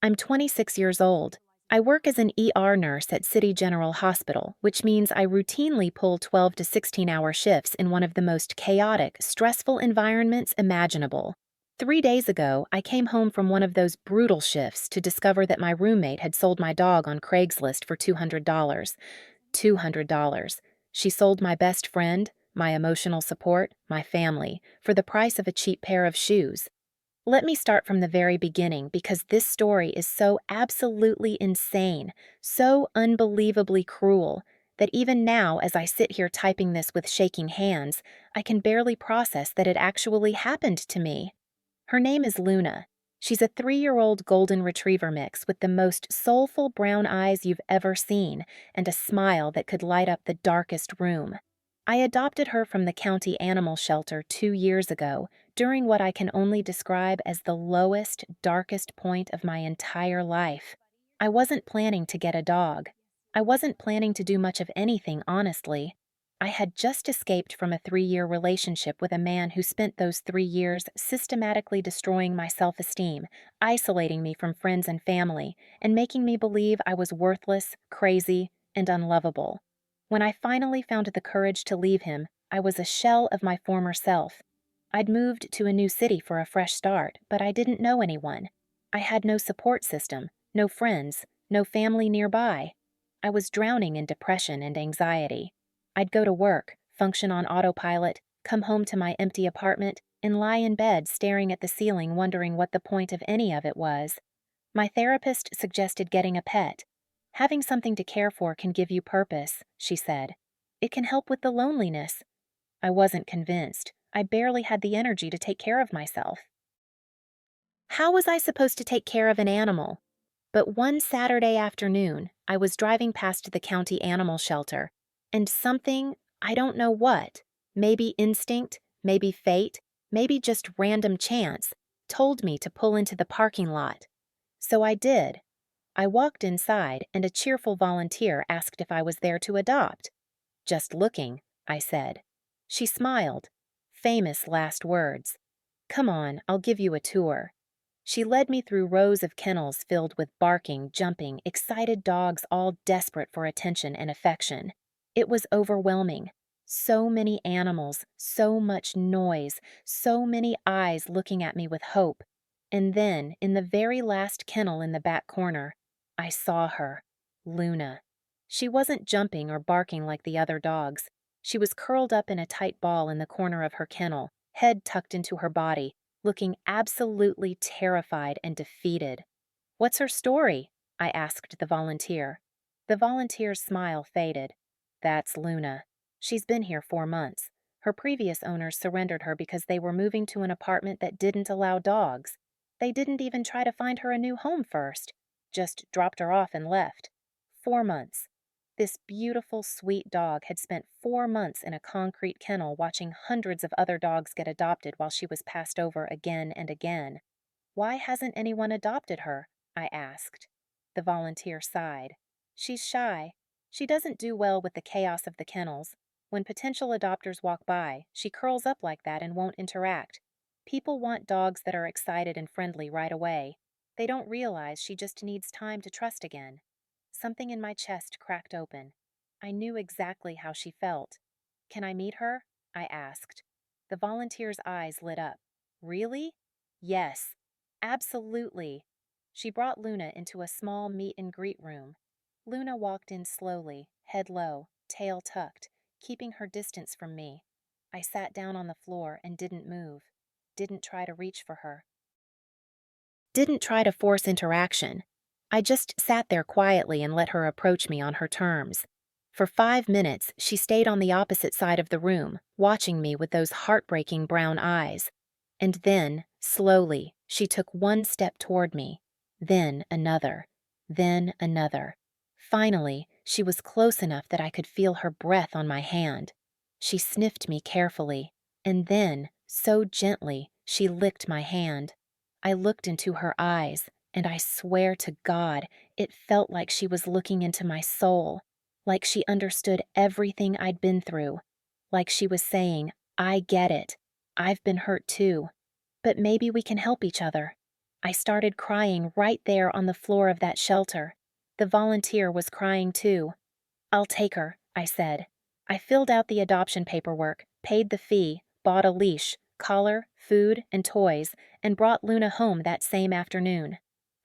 I'm 26 years old. I work as an ER nurse at City General Hospital, which means I routinely pull 12 to 16-hour shifts in one of the most chaotic, stressful environments imaginable. 3 days ago, I came home from one of those brutal shifts to discover that my roommate had sold my dog on Craigslist for $200. $200. She sold my best friend, my emotional support, my family, for the price of a cheap pair of shoes. Let me start from the very beginning because this story is so absolutely insane, so unbelievably cruel, that even now, as I sit here typing this with shaking hands, I can barely process that it actually happened to me. Her name is Luna. She's a 3-year-old golden retriever mix with the most soulful brown eyes you've ever seen and a smile that could light up the darkest room. I adopted her from the county animal shelter 2 years ago, during what I can only describe as the lowest, darkest point of my entire life. I wasn't planning to get a dog. I wasn't planning to do much of anything, honestly. I had just escaped from a 3-year relationship with a man who spent those 3 years systematically destroying my self-esteem, isolating me from friends and family, and making me believe I was worthless, crazy, and unlovable. When I finally found the courage to leave him, I was a shell of my former self. I'd moved to a new city for a fresh start, but I didn't know anyone. I had no support system, no friends, no family nearby. I was drowning in depression and anxiety. I'd go to work, function on autopilot, come home to my empty apartment, and lie in bed staring at the ceiling wondering what the point of any of it was. My therapist suggested getting a pet. Having something to care for can give you purpose, she said. It can help with the loneliness. I wasn't convinced. I barely had the energy to take care of myself. How was I supposed to take care of an animal? But one Saturday afternoon, I was driving past the county animal shelter, and something, I don't know what, maybe instinct, maybe fate, maybe just random chance, told me to pull into the parking lot. So I did. I walked inside, and a cheerful volunteer asked if I was there to adopt. "Just looking," I said. She smiled. Famous last words. "Come on, I'll give you a tour." She led me through rows of kennels filled with barking, jumping, excited dogs all desperate for attention and affection. It was overwhelming. So many animals, so much noise, so many eyes looking at me with hope. And then, in the very last kennel in the back corner, I saw her, Luna. She wasn't jumping or barking like the other dogs. She was curled up in a tight ball in the corner of her kennel, head tucked into her body, looking absolutely terrified and defeated. "What's her story?" I asked the volunteer. The volunteer's smile faded. "That's Luna. She's been here 4 months. Her previous owners surrendered her because they were moving to an apartment that didn't allow dogs. They didn't even try to find her a new home first. Just dropped her off and left. 4 months. This beautiful, sweet dog had spent 4 months in a concrete kennel watching hundreds of other dogs get adopted while she was passed over again and again. Why hasn't anyone adopted her? I asked. The volunteer sighed. She's shy. She doesn't do well with the chaos of the kennels. When potential adopters walk by, she curls up like that and won't interact. People want dogs that are excited and friendly right away. They don't realize she just needs time to trust again. Something in my chest cracked open. I knew exactly how she felt. "Can I meet her?" I asked. The volunteer's eyes lit up. "Really?" "Yes. Absolutely." She brought Luna into a small meet and greet room. Luna walked in slowly, head low, tail tucked, keeping her distance from me. I sat down on the floor and didn't move. Didn't try to reach for her. Didn't try to force interaction. I just sat there quietly and let her approach me on her terms. For 5 minutes, she stayed on the opposite side of the room, watching me with those heartbreaking brown eyes. And then, slowly, she took one step toward me, then another, then another. Finally, she was close enough that I could feel her breath on my hand. She sniffed me carefully, and then, so gently, she licked my hand. I looked into her eyes, and I swear to God, it felt like she was looking into my soul, like she understood everything I'd been through, like she was saying, "I get it. I've been hurt too. But maybe we can help each other." I started crying right there on the floor of that shelter. The volunteer was crying too. "I'll take her," I said. I filled out the adoption paperwork, paid the fee, bought a leash, collar, food, and toys, and brought Luna home that same afternoon.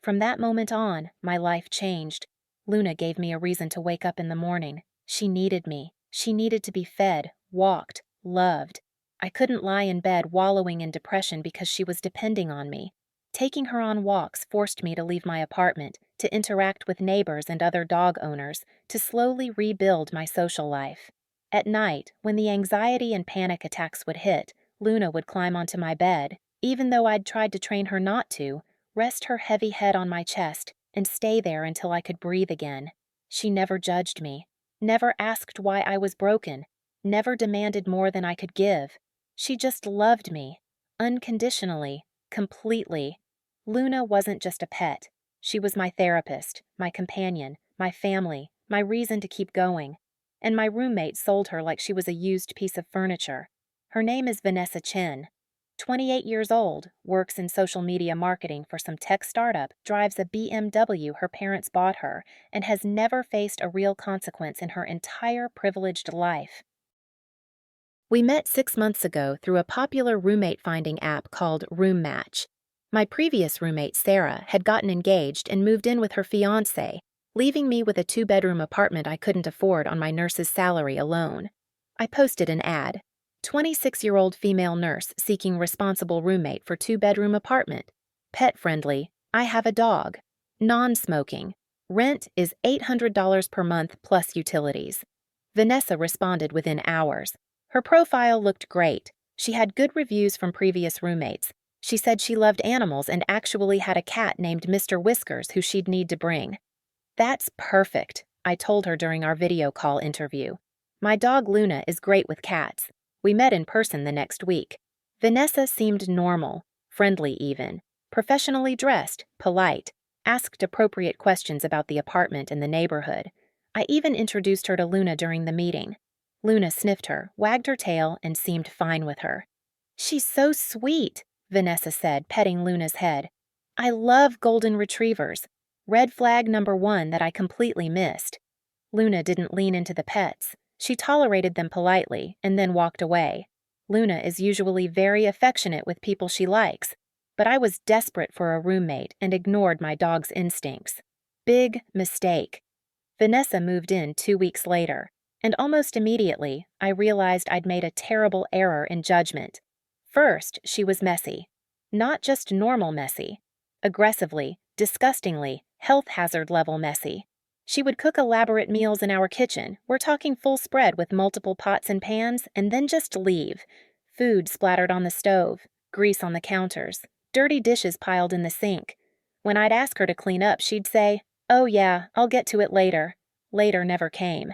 From that moment on, my life changed. Luna gave me a reason to wake up in the morning. She needed me. She needed to be fed, walked, loved. I couldn't lie in bed wallowing in depression because she was depending on me. Taking her on walks forced me to leave my apartment, to interact with neighbors and other dog owners, to slowly rebuild my social life. At night, when the anxiety and panic attacks would hit, Luna would climb onto my bed, even though I'd tried to train her not to, rest her heavy head on my chest, and stay there until I could breathe again. She never judged me, never asked why I was broken, never demanded more than I could give. She just loved me, unconditionally, completely. Luna wasn't just a pet. She was my therapist, my companion, my family, my reason to keep going. And my roommate sold her like she was a used piece of furniture. Her name is Vanessa Chen. 28 years old, works in social media marketing for some tech startup, drives a BMW her parents bought her, and has never faced a real consequence in her entire privileged life. We met 6 months ago through a popular roommate-finding app called Room Match. My previous roommate, Sarah, had gotten engaged and moved in with her fiancé, leaving me with a 2-bedroom apartment I couldn't afford on my nurse's salary alone. I posted an ad. 26-year-old female nurse seeking responsible roommate for 2-bedroom apartment. Pet-friendly. I have a dog. Non-smoking. Rent is $800 per month plus utilities. Vanessa responded within hours. Her profile looked great. She had good reviews from previous roommates. She said she loved animals and actually had a cat named Mr. Whiskers who she'd need to bring. "That's perfect," I told her during our video call interview. "My dog Luna is great with cats." We met in person the next week. Vanessa seemed normal, friendly even, professionally dressed, polite, asked appropriate questions about the apartment and the neighborhood. I even introduced her to Luna during the meeting. Luna sniffed her, wagged her tail, and seemed fine with her. "She's so sweet," Vanessa said, petting Luna's head. "I love golden retrievers. Red flag number 1 that I completely missed." Luna didn't lean into the pets. She tolerated them politely and then walked away. Luna is usually very affectionate with people she likes, but I was desperate for a roommate and ignored my dog's instincts. Big mistake. Vanessa moved in 2 weeks later, and almost immediately, I realized I'd made a terrible error in judgment. First, she was messy. Not just normal messy. Aggressively, disgustingly, health hazard level messy. She would cook elaborate meals in our kitchen, we're talking full spread with multiple pots and pans, and then just leave. Food splattered on the stove, grease on the counters, dirty dishes piled in the sink. When I'd ask her to clean up, she'd say, "Oh yeah, I'll get to it later." Later never came.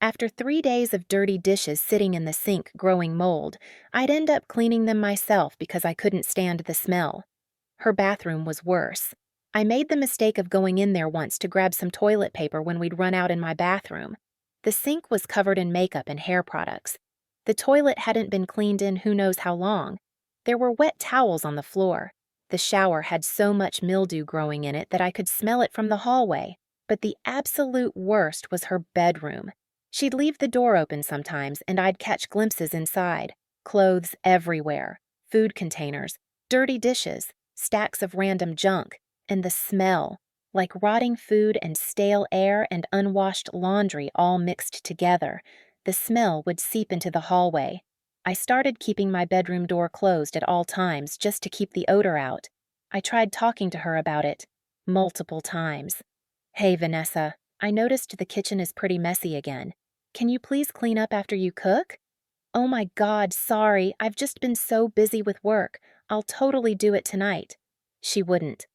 After 3 days of dirty dishes sitting in the sink growing mold, I'd end up cleaning them myself because I couldn't stand the smell. Her bathroom was worse. I made the mistake of going in there once to grab some toilet paper when we'd run out in my bathroom. The sink was covered in makeup and hair products. The toilet hadn't been cleaned in who knows how long. There were wet towels on the floor. The shower had so much mildew growing in it that I could smell it from the hallway. But the absolute worst was her bedroom. She'd leave the door open sometimes, and I'd catch glimpses inside. Clothes everywhere, food containers, dirty dishes, stacks of random junk, and the smell, like rotting food and stale air and unwashed laundry all mixed together. The smell would seep into the hallway. I started keeping my bedroom door closed at all times just to keep the odor out. I tried talking to her about it, multiple times. "Hey, Vanessa, I noticed the kitchen is pretty messy again. Can you please clean up after you cook?" "Oh my God, sorry, I've just been so busy with work. I'll totally do it tonight." She wouldn't.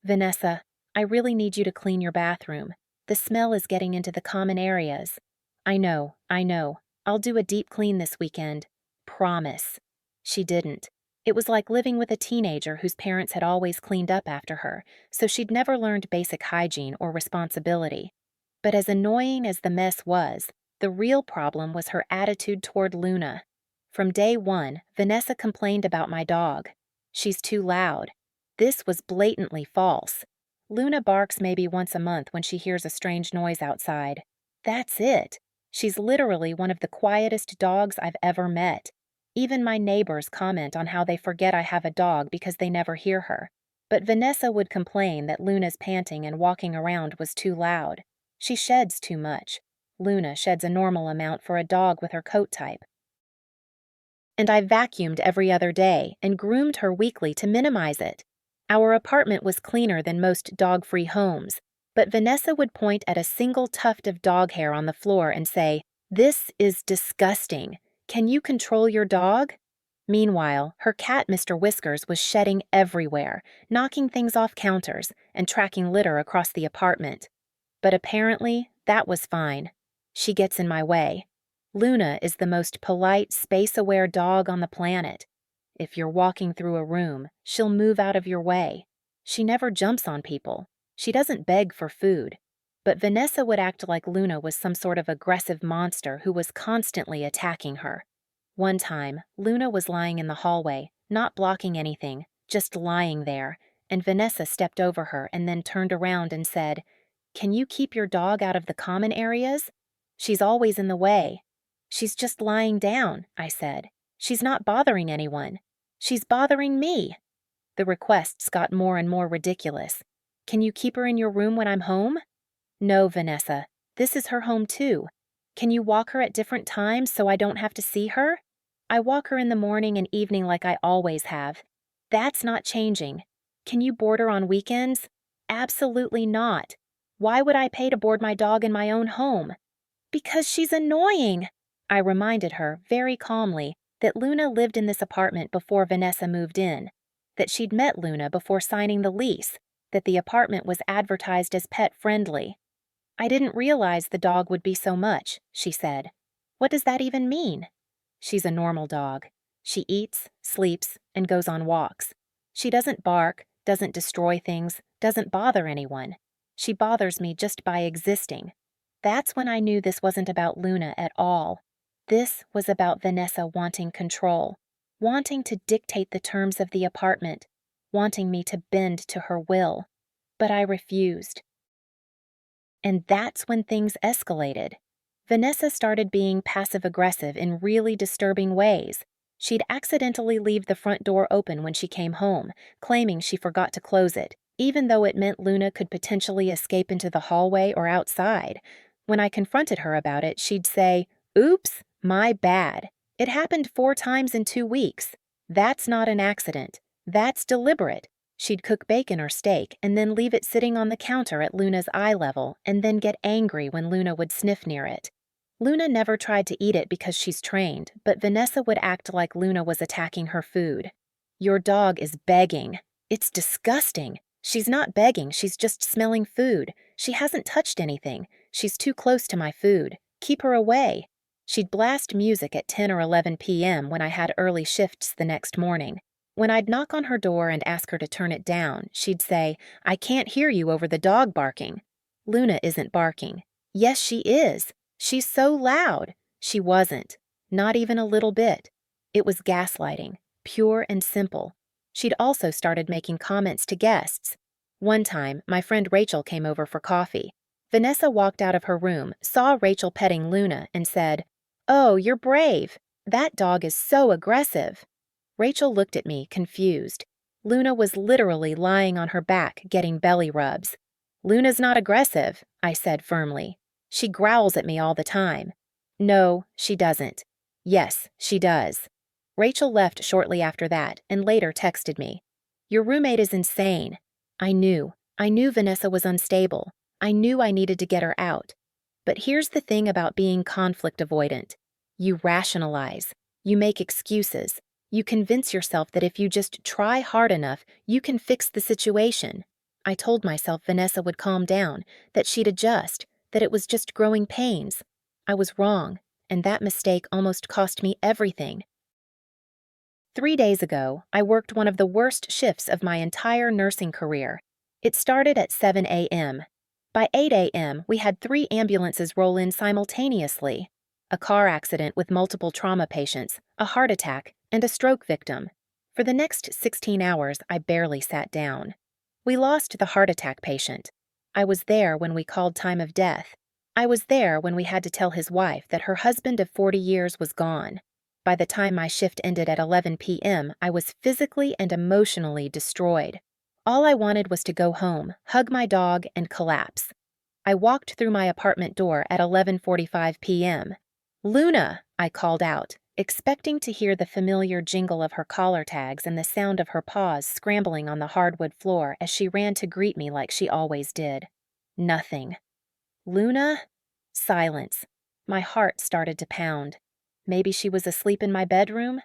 "Vanessa, I really need you to clean your bathroom. The smell is getting into the common areas." I know. I'll do a deep clean this weekend. Promise." She didn't. It was like living with a teenager whose parents had always cleaned up after her, so she'd never learned basic hygiene or responsibility. But as annoying as the mess was, the real problem was her attitude toward Luna. From day one, Vanessa complained about my dog. "She's too loud." This was blatantly false. Luna barks maybe once a month when she hears a strange noise outside. That's it. She's literally one of the quietest dogs I've ever met. Even my neighbors comment on how they forget I have a dog because they never hear her. But Vanessa would complain that Luna's panting and walking around was too loud. She sheds too much. Luna sheds a normal amount for a dog with her coat type. And I vacuumed every other day and groomed her weekly to minimize it. Our apartment was cleaner than most dog-free homes, but Vanessa would point at a single tuft of dog hair on the floor and say, "This is disgusting. Can you control your dog?" Meanwhile, her cat Mr. Whiskers was shedding everywhere, knocking things off counters and tracking litter across the apartment. But apparently, that was fine. She gets in my way. Luna is the most polite, space-aware dog on the planet. If you're walking through a room, she'll move out of your way. She never jumps on people. She doesn't beg for food. But Vanessa would act like Luna was some sort of aggressive monster who was constantly attacking her. One time, Luna was lying in the hallway, not blocking anything, just lying there, and Vanessa stepped over her and then turned around and said, "Can you keep your dog out of the common areas? She's always in the way." "She's just lying down," I said. "She's not bothering anyone. She's bothering me." The requests got more and more ridiculous. "Can you keep her in your room when I'm home?" "No, Vanessa. This is her home too. Can you walk her at different times so I don't have to see her?" "I walk her in the morning and evening like I always have." "That's not changing." "Can you board her on weekends?" "Absolutely not. Why would I pay to board my dog in my own home?" "Because she's annoying." I reminded her, very calmly, that Luna lived in this apartment before Vanessa moved in, that she'd met Luna before signing the lease, that the apartment was advertised as pet-friendly. "I didn't realize the dog would be so much," she said. "What does that even mean?" "She's a normal dog. She eats, sleeps, and goes on walks. She doesn't bark, doesn't destroy things, doesn't bother anyone. She bothers me just by existing." That's when I knew this wasn't about Luna at all. This was about Vanessa wanting control, wanting to dictate the terms of the apartment, wanting me to bend to her will. But I refused. And that's when things escalated. Vanessa started being passive-aggressive in really disturbing ways. She'd accidentally leave the front door open when she came home, claiming she forgot to close it, even though it meant Luna could potentially escape into the hallway or outside. When I confronted her about it, she'd say, "Oops, my bad. It happened 4 times in 2 weeks. That's not an accident. That's deliberate." She'd cook bacon or steak and then leave it sitting on the counter at Luna's eye level and then get angry when Luna would sniff near it. Luna never tried to eat it because she's trained, but Vanessa would act like Luna was attacking her food. "Your dog is begging. It's disgusting. She's not begging, she's just smelling food. She hasn't touched anything. She's too close to my food. Keep her away." She'd blast music at 10 or 11 p.m. when I had early shifts the next morning. When I'd knock on her door and ask her to turn it down, she'd say, "I can't hear you over the dog barking." Luna isn't barking. Yes, she is. She's so loud. She wasn't. Not even a little bit. It was gaslighting, pure and simple. She'd also started making comments to guests. One time, my friend Rachel came over for coffee. Vanessa walked out of her room, saw Rachel petting Luna, and said, "Oh, you're brave. That dog is so aggressive." Rachel looked at me, confused. Luna was literally lying on her back, getting belly rubs. "Luna's not aggressive," I said firmly. "She growls at me all the time." "No, she doesn't." "Yes, she does." Rachel left shortly after that and later texted me, "Your roommate is insane." I knew Vanessa was unstable. I knew I needed to get her out. But here's the thing about being conflict avoidant. You rationalize. You make excuses. You convince yourself that if you just try hard enough, you can fix the situation. I told myself Vanessa would calm down, that she'd adjust, that it was just growing pains. I was wrong, and that mistake almost cost me everything. 3 days ago, I worked one of the worst shifts of my entire nursing career. It started at 7 a.m. By 8 a.m., we had 3 ambulances roll in simultaneously. A car accident with multiple trauma patients, a heart attack, and a stroke victim. For the next 16 hours, I barely sat down. We lost the heart attack patient. I was there when we called time of death. I was there when we had to tell his wife that her husband of 40 years was gone. By the time my shift ended at 11 p.m., I was physically and emotionally destroyed. All I wanted was to go home, hug my dog, and collapse. I walked through my apartment door at 11:45 p.m. "Luna!" I called out, expecting to hear the familiar jingle of her collar tags and the sound of her paws scrambling on the hardwood floor as she ran to greet me like she always did. Nothing. "Luna?" Silence. My heart started to pound. Maybe she was asleep in my bedroom?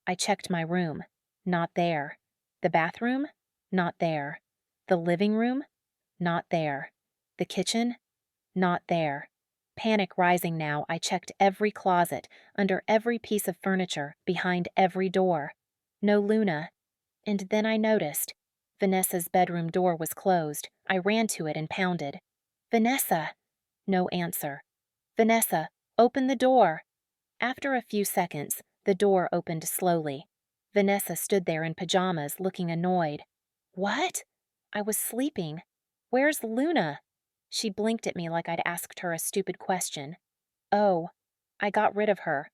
I checked my room. Not there. The bathroom? Not there. The living room? Not there. The kitchen? Not there. Panic rising now, I checked every closet, under every piece of furniture, behind every door. No Luna. And then I noticed. Vanessa's bedroom door was closed. I ran to it and pounded. "Vanessa!" No answer. "Vanessa, open the door!" After a few seconds, the door opened slowly. Vanessa stood there in pajamas, looking annoyed. "What?" I was sleeping. "Where's Luna?" She blinked at me like I'd asked her a stupid question. "Oh, I got rid of her."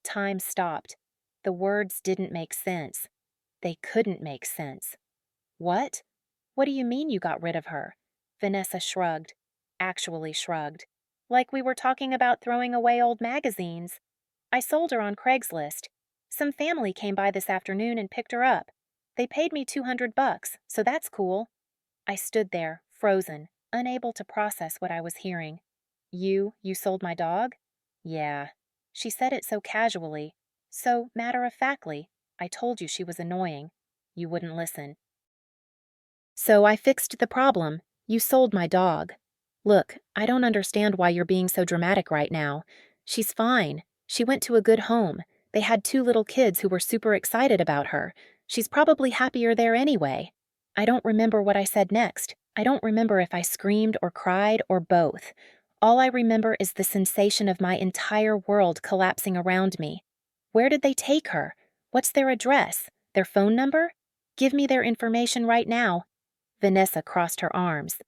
Time stopped. The words didn't make sense. They couldn't make sense. "What? What do you mean you got rid of her?" Vanessa shrugged. Actually shrugged. Like we were talking about throwing away old magazines. "I sold her on Craigslist. Some family came by this afternoon and picked her up. They paid me $200, so that's cool." I stood there, frozen, unable to process what I was hearing. You sold my dog?" "Yeah." She said it so casually, so matter-of-factly. "I told you she was annoying. You wouldn't listen." "So I fixed the problem. You sold my dog. Look, I don't understand why you're being so dramatic right now. She's fine. She went to a good home. They had 2 little kids who were super excited about her. She's probably happier there anyway." I don't remember what I said next. I don't remember if I screamed or cried or both. All I remember is the sensation of my entire world collapsing around me. Where did they take her? What's their address? Their phone number? Give me their information right now. Vanessa crossed her arms.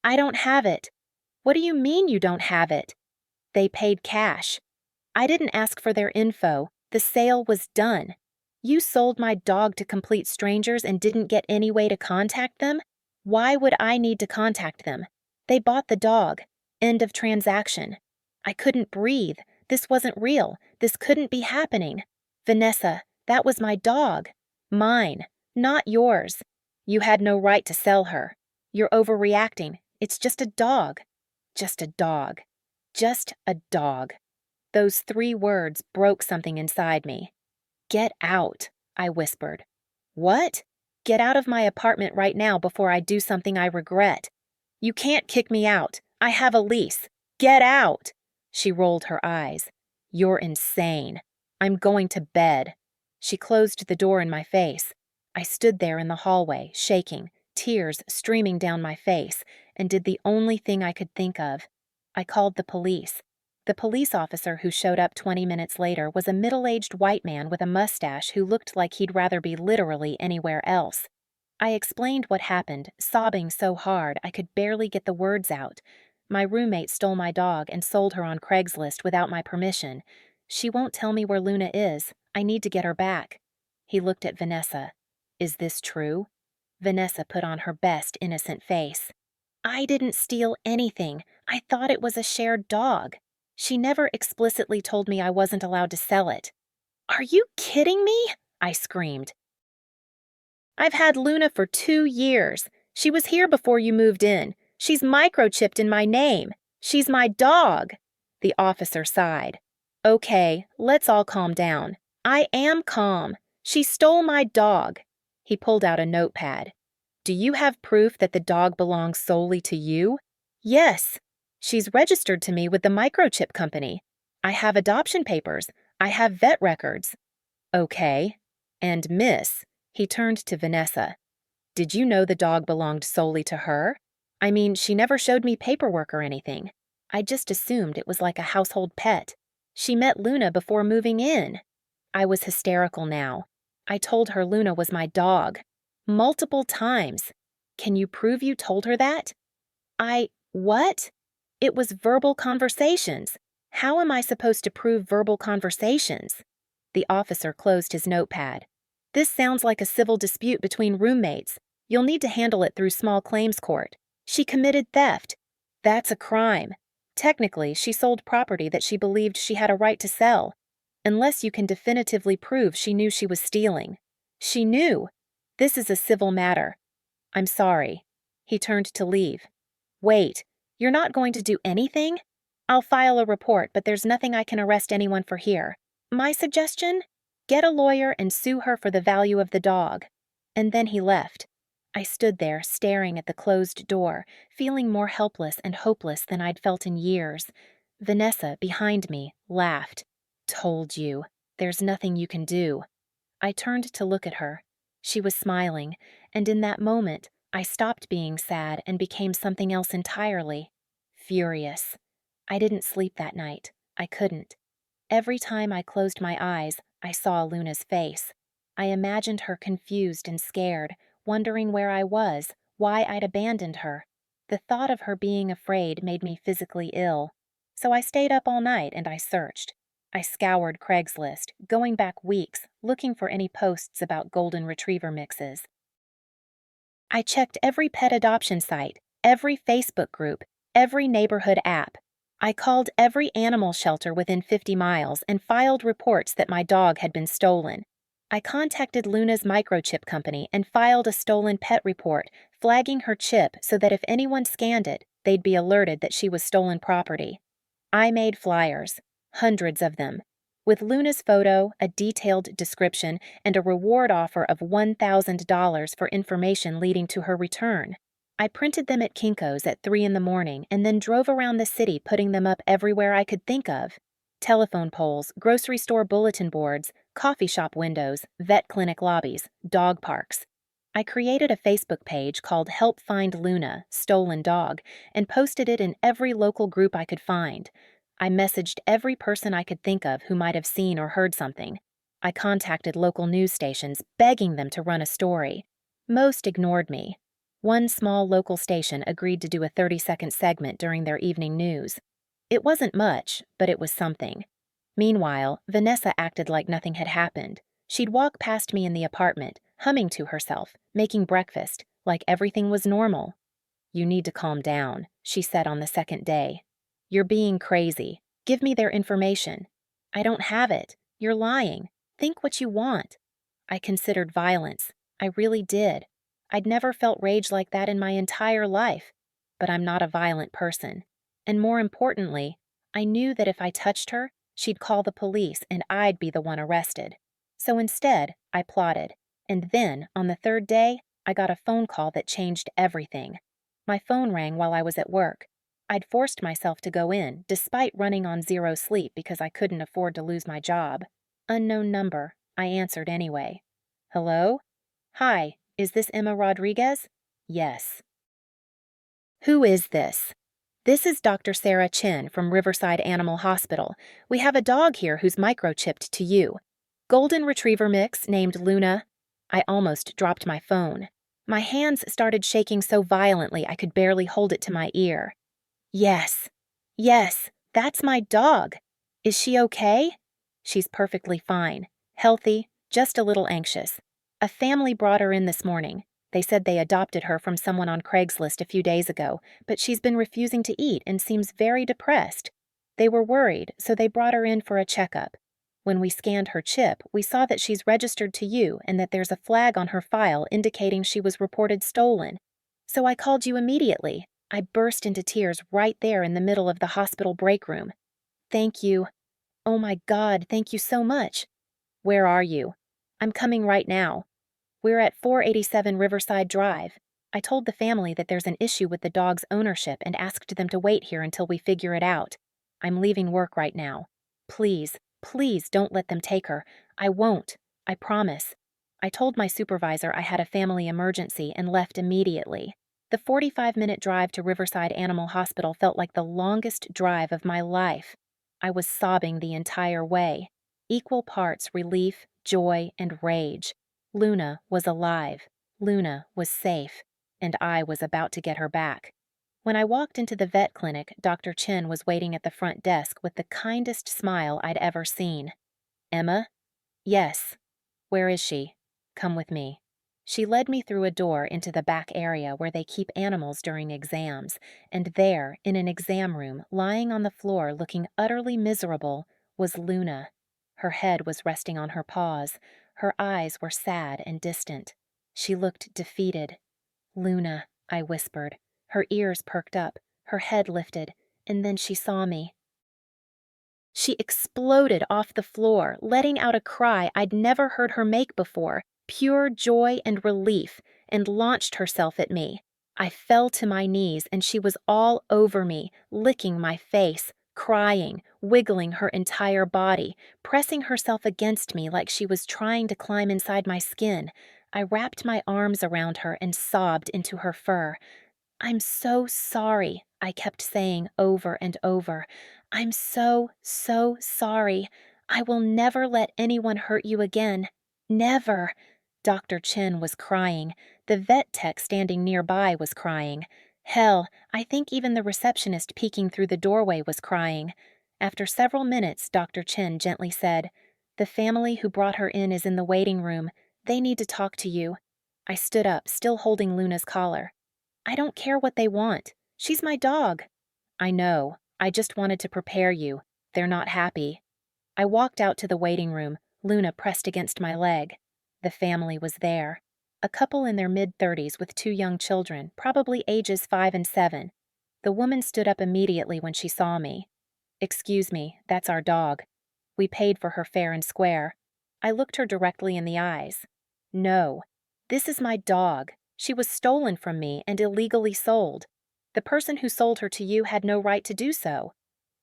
"I don't have it." "What do you mean you don't have it?" "They paid cash. I didn't ask for their info. The sale was done. You sold my dog to complete strangers and didn't get any way to contact them? Why would I need to contact them? They bought the dog. End of transaction." I couldn't breathe. This wasn't real. This couldn't be happening. "Vanessa, that was my dog. Mine, not yours. You had no right to sell her. You're overreacting. It's just a dog. Just a dog. Just a dog." Those 3 words broke something inside me. "Get out," I whispered. "What?" "Get out of my apartment right now before I do something I regret." "You can't kick me out. I have a lease. Get out!" She rolled her eyes. "You're insane. I'm going to bed." She closed the door in my face. I stood there in the hallway, shaking, tears streaming down my face, and did the only thing I could think of. I called the police. The police officer who showed up 20 minutes later was a middle-aged white man with a mustache who looked like he'd rather be literally anywhere else. I explained what happened, sobbing so hard I could barely get the words out. My roommate stole my dog and sold her on Craigslist without my permission. She won't tell me where Luna is. I need to get her back. He looked at Vanessa. "Is this true?" Vanessa put on her best innocent face. "I didn't steal anything. I thought it was a shared dog. She never explicitly told me I wasn't allowed to sell it." "Are you kidding me?" I screamed. "I've had Luna for 2 years. She was here before you moved in. She's microchipped in my name. She's my dog." The officer sighed. "Okay, let's all calm down." "I am calm. She stole my dog." He pulled out a notepad. "Do you have proof that the dog belongs solely to you?" "Yes. She's registered to me with the Microchip company. I have adoption papers. I have vet records." "Okay. And Miss," he turned to Vanessa, "did you know the dog belonged solely to her? I mean, she never showed me paperwork or anything. I just assumed it was like a household pet. She met Luna before moving in." I was hysterical now. I told her Luna was my dog. Multiple times. Can you prove you told her that? What? It was verbal conversations. How am I supposed to prove verbal conversations? The officer closed his notepad. This sounds like a civil dispute between roommates. You'll need to handle it through small claims court. She committed theft. That's a crime. Technically, she sold property that she believed she had a right to sell. Unless you can definitively prove she knew she was stealing. She knew. This is a civil matter. I'm sorry. He turned to leave. Wait, you're not going to do anything? I'll file a report, but there's nothing I can arrest anyone for here. My suggestion? Get a lawyer and sue her for the value of the dog. And then he left. I stood there, staring at the closed door, feeling more helpless and hopeless than I'd felt in years. Vanessa, behind me, laughed. Told you. There's nothing you can do. I turned to look at her. She was smiling, and in that moment, I stopped being sad and became something else entirely. Furious. I didn't sleep that night. I couldn't. Every time I closed my eyes, I saw Luna's face. I imagined her confused and scared, wondering where I was, why I'd abandoned her. The thought of her being afraid made me physically ill. So I stayed up all night and I searched. I scoured Craigslist, going back weeks, looking for any posts about golden retriever mixes. I checked every pet adoption site, every Facebook group, every neighborhood app. I called every animal shelter within 50 miles and filed reports that my dog had been stolen. I contacted Luna's Microchip company and filed a stolen pet report, flagging her chip so that if anyone scanned it, they'd be alerted that she was stolen property. I made flyers, hundreds of them, with Luna's photo, a detailed description, and a reward offer of $1,000 for information leading to her return. I printed them at Kinko's at 3 in the morning and then drove around the city putting them up everywhere I could think of. Telephone poles, grocery store bulletin boards, coffee shop windows, vet clinic lobbies, dog parks. I created a Facebook page called Help Find Luna, Stolen Dog, and posted it in every local group I could find. I messaged every person I could think of who might have seen or heard something. I contacted local news stations, begging them to run a story. Most ignored me. One small local station agreed to do a 30-second segment during their evening news. It wasn't much, but it was something. Meanwhile, Vanessa acted like nothing had happened. She'd walk past me in the apartment, humming to herself, making breakfast, like everything was normal. You need to calm down, she said on the second day. You're being crazy. Give me their information. I don't have it. You're lying. Think what you want. I considered violence. I really did. I'd never felt rage like that in my entire life. But I'm not a violent person. And more importantly, I knew that if I touched her, she'd call the police and I'd be the one arrested. So instead, I plotted. And then, on the third day, I got a phone call that changed everything. My phone rang while I was at work. I'd forced myself to go in, despite running on zero sleep because I couldn't afford to lose my job. Unknown number. I answered anyway. Hello? Hi, is this Emma Rodriguez? Yes. Who is this? This is Dr. Sarah Chin from Riverside Animal Hospital. We have a dog here who's microchipped to you. Golden retriever mix named Luna. I almost dropped my phone. My hands started shaking so violently I could barely hold it to my ear. Yes, that's my dog. Is she okay? She's perfectly fine, healthy, just a little anxious. A family brought her in this morning. They said they adopted her from someone on Craigslist a few days ago, but she's been refusing to eat and seems very depressed. They were worried, so they brought her in for a checkup. When we scanned her chip, we saw that she's registered to you and that there's a flag on her file indicating she was reported stolen. So I called you immediately. I burst into tears right there in the middle of the hospital break room. Thank you. Oh my God, thank you so much. Where are you? I'm coming right now. We're at 487 Riverside Drive. I told the family that there's an issue with the dog's ownership and asked them to wait here until we figure it out. I'm leaving work right now. Please don't let them take her. I won't. I promise. I told my supervisor I had a family emergency and left immediately. The 45-minute drive to Riverside Animal Hospital felt like the longest drive of my life. I was sobbing the entire way. Equal parts relief, joy, and rage. Luna was alive. Luna was safe. And I was about to get her back. When I walked into the vet clinic, Dr. Chen was waiting at the front desk with the kindest smile I'd ever seen. "Emma?" "Yes." "Where is she?" "Come with me." She led me through a door into the back area where they keep animals during exams, and there, in an exam room, lying on the floor looking utterly miserable, was Luna. Her head was resting on her paws. Her eyes were sad and distant. She looked defeated. "Luna," I whispered. Her ears perked up, her head lifted, and then she saw me. She exploded off the floor, letting out a cry I'd never heard her make before, pure joy and relief, and launched herself at me. I fell to my knees, and she was all over me, licking my face, crying, wiggling her entire body, pressing herself against me like she was trying to climb inside my skin. I wrapped my arms around her and sobbed into her fur. "I'm so sorry," I kept saying over and over. "I'm so, so sorry. I will never let anyone hurt you again. Never." Dr. Chen was crying. The vet tech standing nearby was crying. Hell, I think even the receptionist peeking through the doorway was crying. After several minutes, Dr. Chen gently said, "The family who brought her in is in the waiting room. They need to talk to you." I stood up, still holding Luna's collar. "I don't care what they want. She's my dog." "I know. I just wanted to prepare you. They're not happy." I walked out to the waiting room, Luna pressed against my leg. The family was there. A couple in their mid-30s with 2 young children, probably ages 5 and 7. The woman stood up immediately when she saw me. "Excuse me, that's our dog. We paid for her fair and square." I looked her directly in the eyes. "No. This is my dog. She was stolen from me and illegally sold. The person who sold her to you had no right to do so.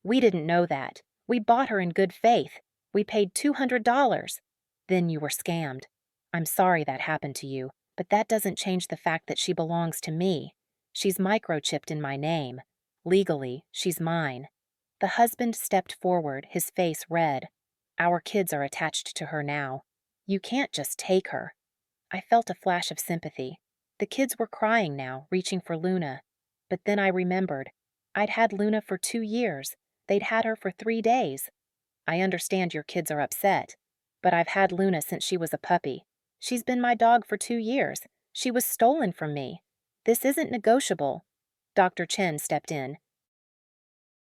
We didn't know that. We bought her in good faith. We paid $200. Then you were scammed. I'm sorry that happened to you, but that doesn't change the fact that she belongs to me. She's microchipped in my name. Legally, she's mine." The husband stepped forward, his face red. "Our kids are attached to her now. You can't just take her." I felt a flash of sympathy. The kids were crying now, reaching for Luna. But then I remembered. I'd had Luna for 2 years. They'd had her for 3 days. "I understand your kids are upset, but I've had Luna since she was a puppy. She's been my dog for 2 years. She was stolen from me. This isn't negotiable." Dr. Chen stepped in.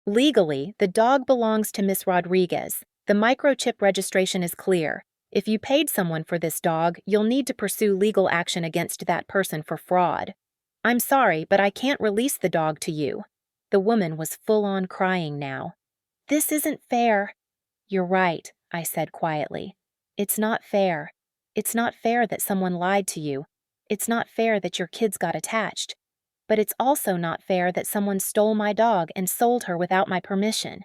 "Legally, the dog belongs to Miss Rodriguez. The microchip registration is clear. If you paid someone for this dog, you'll need to pursue legal action against that person for fraud. I'm sorry, but I can't release the dog to you." The woman was full-on crying now. "This isn't fair." "You're right," I said quietly. "It's not fair. It's not fair that someone lied to you. It's not fair that your kids got attached. But it's also not fair that someone stole my dog and sold her without my permission.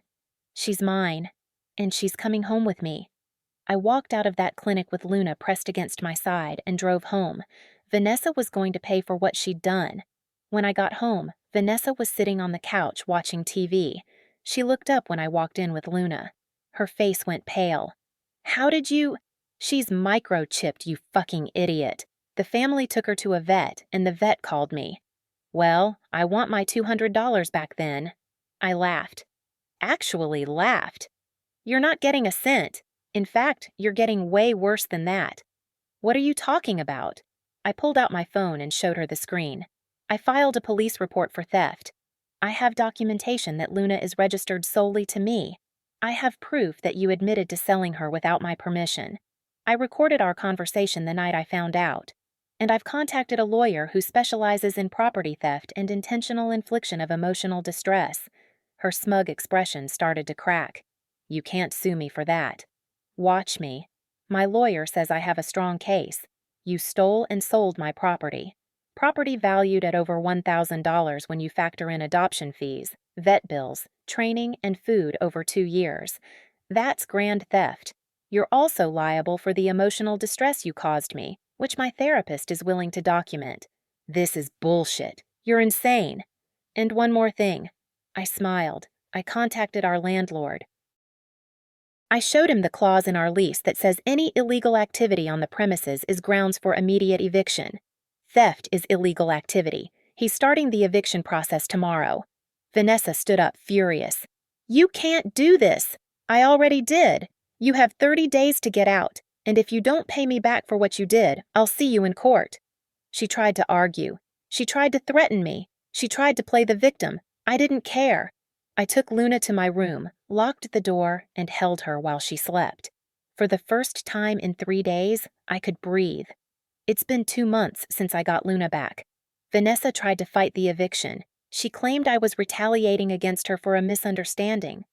She's mine, and she's coming home with me." I walked out of that clinic with Luna pressed against my side and drove home. Vanessa was going to pay for what she'd done. When I got home, Vanessa was sitting on the couch watching TV. She looked up when I walked in with Luna. Her face went pale. "How did you—" "She's microchipped, you fucking idiot. The family took her to a vet, and the vet called me." "Well, I want my $200 back then." I laughed. Actually laughed. "You're not getting a cent. In fact, you're getting way worse than that." "What are you talking about?" I pulled out my phone and showed her the screen. "I filed a police report for theft. I have documentation that Luna is registered solely to me. I have proof that you admitted to selling her without my permission. I recorded our conversation the night I found out. And I've contacted a lawyer who specializes in property theft and intentional infliction of emotional distress." Her smug expression started to crack. "You can't sue me for that." "Watch me. My lawyer says I have a strong case. You stole and sold my property. Property valued at over $1,000 when you factor in adoption fees, vet bills, training, and food over 2 years. That's grand theft. You're also liable for the emotional distress you caused me, which my therapist is willing to document. This is bullshit. You're insane. And one more thing." I smiled. "I contacted our landlord." I showed him the clause in our lease that says any illegal activity on the premises is grounds for immediate eviction. Theft is illegal activity. He's starting the eviction process tomorrow. Vanessa stood up, furious. You can't do this. I already did. You have 30 days to get out, and if you don't pay me back for what you did, I'll see you in court. She tried to argue. She tried to threaten me. She tried to play the victim. I didn't care. I took Luna to my room, locked the door, and held her while she slept. For the first time in 3 days, I could breathe. It's been 2 months since I got Luna back. Vanessa tried to fight the eviction. She claimed I was retaliating against her for a misunderstanding.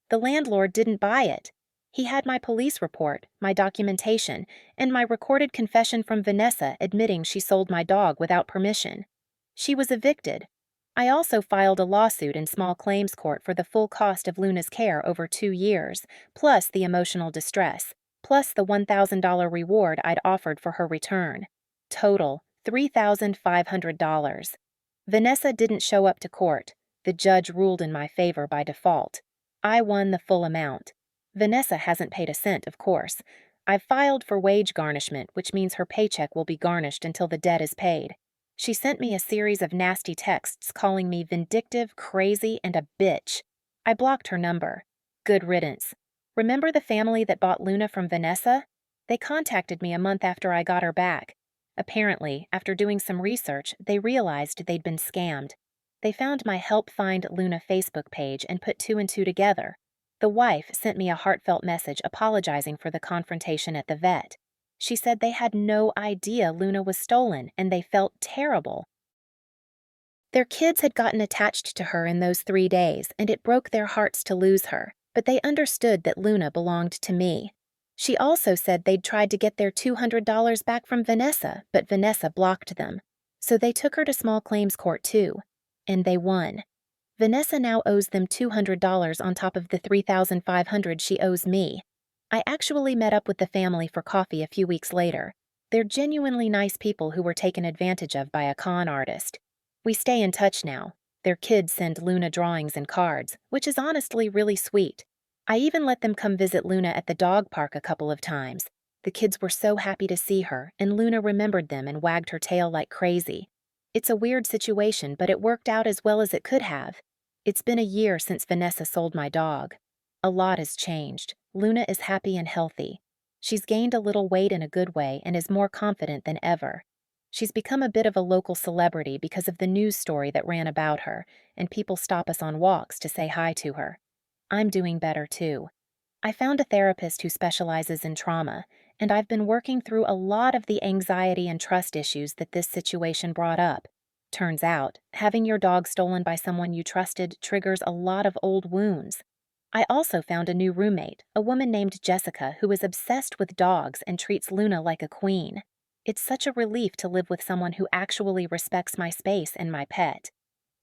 The landlord didn't buy it. He had my police report, my documentation, and my recorded confession from Vanessa admitting she sold my dog without permission. She was evicted. I also filed a lawsuit in small claims court for the full cost of Luna's care over 2 years, plus the emotional distress, plus the $1,000 reward I'd offered for her return. Total, $3,500. Vanessa didn't show up to court. The judge ruled in my favor by default. I won the full amount. Vanessa hasn't paid a cent, of course. I've filed for wage garnishment, which means her paycheck will be garnished until the debt is paid. She sent me a series of nasty texts calling me vindictive, crazy, and a bitch. I blocked her number. Good riddance. Remember the family that bought Luna from Vanessa? They contacted me a month after I got her back. Apparently, after doing some research, they realized they'd been scammed. They found my Help Find Luna Facebook page and put 2 and 2 together. The wife sent me a heartfelt message apologizing for the confrontation at the vet. She said they had no idea Luna was stolen and they felt terrible. Their kids had gotten attached to her in those 3 days, and it broke their hearts to lose her, but they understood that Luna belonged to me. She also said they'd tried to get their $200 back from Vanessa, but Vanessa blocked them. So they took her to small claims court too. And they won. Vanessa now owes them $200 on top of the $3,500 she owes me. I actually met up with the family for coffee a few weeks later. They're genuinely nice people who were taken advantage of by a con artist. We stay in touch now. Their kids send Luna drawings and cards, which is honestly really sweet. I even let them come visit Luna at the dog park a couple of times. The kids were so happy to see her, and Luna remembered them and wagged her tail like crazy. It's a weird situation, but it worked out as well as it could have. It's been a year since Vanessa sold my dog. A lot has changed. Luna is happy and healthy. She's gained a little weight in a good way and is more confident than ever. She's become a bit of a local celebrity because of the news story that ran about her, and people stop us on walks to say hi to her. I'm doing better too. I found a therapist who specializes in trauma, and I've been working through a lot of the anxiety and trust issues that this situation brought up. Turns out, having your dog stolen by someone you trusted triggers a lot of old wounds. I also found a new roommate, a woman named Jessica, who is obsessed with dogs and treats Luna like a queen. It's such a relief to live with someone who actually respects my space and my pet.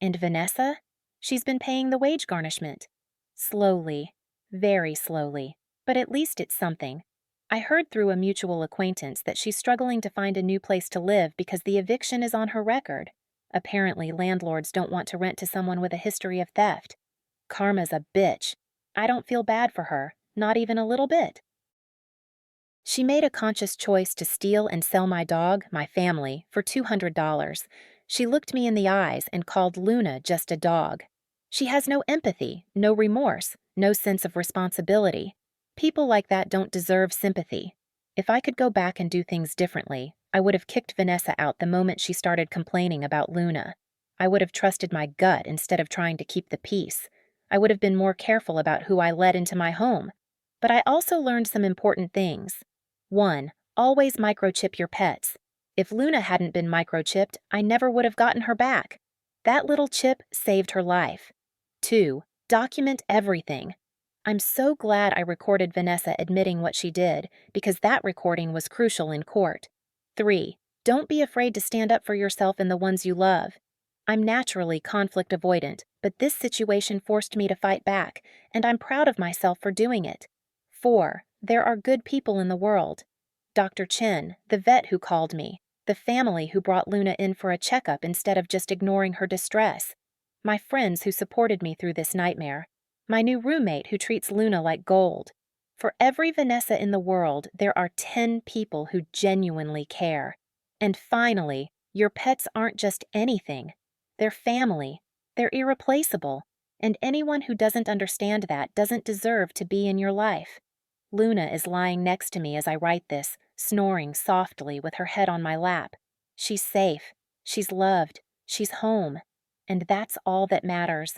And Vanessa? She's been paying the wage garnishment. Slowly, very slowly, but at least it's something. I heard through a mutual acquaintance that she's struggling to find a new place to live because the eviction is on her record. Apparently, landlords don't want to rent to someone with a history of theft. Karma's a bitch. I don't feel bad for her, not even a little bit. She made a conscious choice to steal and sell my dog, my family, for $200. She looked me in the eyes and called Luna just a dog. She has no empathy, no remorse, no sense of responsibility. People like that don't deserve sympathy. If I could go back and do things differently, I would have kicked Vanessa out the moment she started complaining about Luna. I would have trusted my gut instead of trying to keep the peace. I would have been more careful about who I let into my home. But I also learned some important things. 1. Always microchip your pets. If Luna hadn't been microchipped, I never would have gotten her back. That little chip saved her life. 2. Document everything. I'm so glad I recorded Vanessa admitting what she did, because that recording was crucial in court. 3. Don't be afraid to stand up for yourself and the ones you love. I'm naturally conflict avoidant, but this situation forced me to fight back, and I'm proud of myself for doing it. 4. There are good people in the world. Dr. Chen, the vet who called me, the family who brought Luna in for a checkup instead of just ignoring her distress, my friends who supported me through this nightmare, my new roommate who treats Luna like gold. For every Vanessa in the world, there are 10 people who genuinely care. And finally, your pets aren't just anything. They're family. They're irreplaceable. And anyone who doesn't understand that doesn't deserve to be in your life. Luna is lying next to me as I write this, snoring softly with her head on my lap. She's safe. She's loved. She's home. And that's all that matters.